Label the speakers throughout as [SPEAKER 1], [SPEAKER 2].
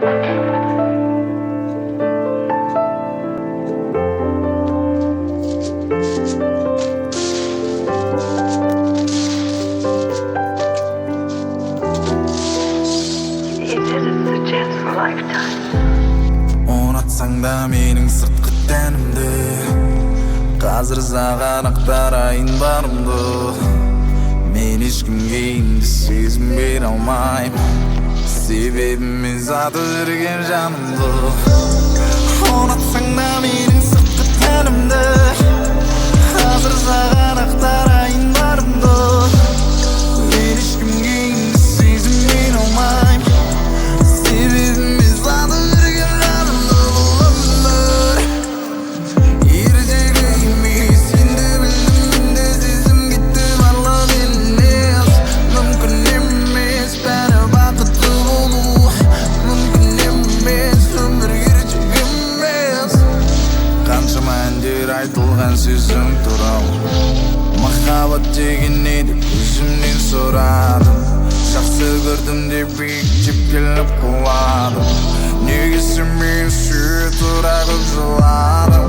[SPEAKER 1] Unatsang da mening sırtkı tenimdi. Қазір саған ақтарайын барымды. Мен ешкімге енді сезім бере алмаймын. Себебім мен заты берген жанымды. Ұнатсаң да менің сыртқы тәнімді. Қазір саған ақтарайын барымды. Мен ешкімге енді сезім бере алмаймын. Себебім мен заты берген жанымды. Ертегі емес, енді білдім, енді сезім кетті, барлық емес. Мүмкін емес, бәрі бақытты болу. Мүмкін емес, өмір ертегі емес. Қаншама әндер айтылған сөзің туралы. Махаббат деген не деп өзімнен сұрадым. Жақсы көрдім деп биіктеп келіп құладым. Неге сен сүйе тұра көп жыладым.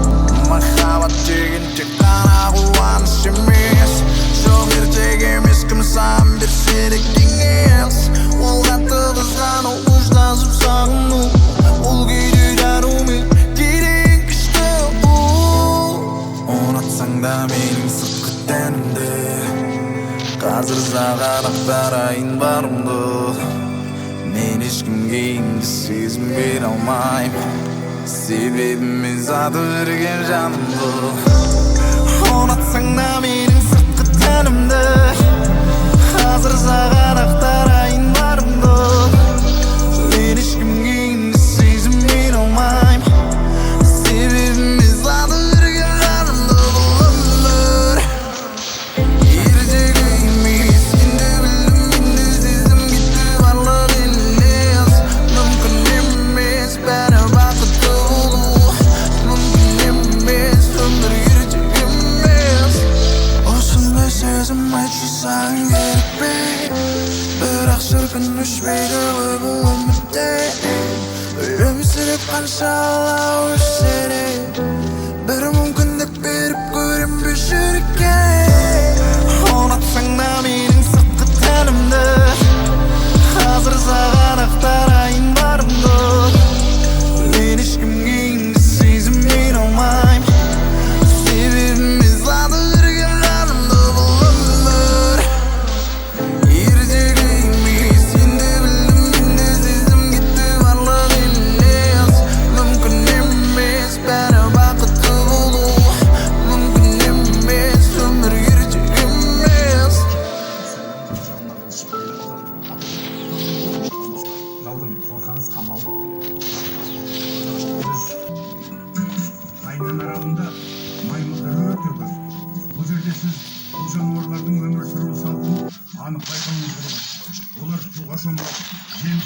[SPEAKER 1] Махаббат деген тек қана қуаныш емес. Жоқ ертегі емес, кім саған берсе де кеңес. Ол қатты қызғану, ұштасып сағыну. Ол кейде дарумен, кейде күшті. Ұнатсаң да менің сыртқы тәнімді. Қазір саған ақтарайын барымды. Мен ешкімге енді сезім бере алмаймын. Себебім мен заты берген жанымды. Ұнатсаң да менің сыртқы тәнімді. Қазір саған ақтарайын барымды. Мен ешкімге енді сезім бере алмаймын. Себебім мен заты берген жанымды. Ертегі емес, енді білдім, енді сезім кетті, барлық емес. Мүмкін емес, бәрі бақытты болу. Мүмкін емес, өмір ертегі емес. Осындай сезім айтшы саған керек пе? Бірақ шіркін өшпейді ғой бұл үмітте. Өлімсіреп қанша алау өшсе де, бір мүмкіндік беріп көрем бе жүрекке. Ұнатсаң да менің сыртқы тәнімді. Қазір саған ақтарайын барымды. Мен ешкімге енді сезім бере алмаймын. Себебім мен заты берген жанымды. Бұл өмір ертегі емес, енді білдім, енді сезім кетті, барлық емес. Мүмкін емес, бәрі бақытты болу. Мүмкін емес, өмір ертегі емес.
[SPEAKER 2] Далдың қорқаңыз қамалы. Біз Қайнан аралында маймылдар өте көп. Бұл жерде сіз бұл жануарлардың өмір сүру салтын анық байқауыңызға болады. Олар суға шомылып, жем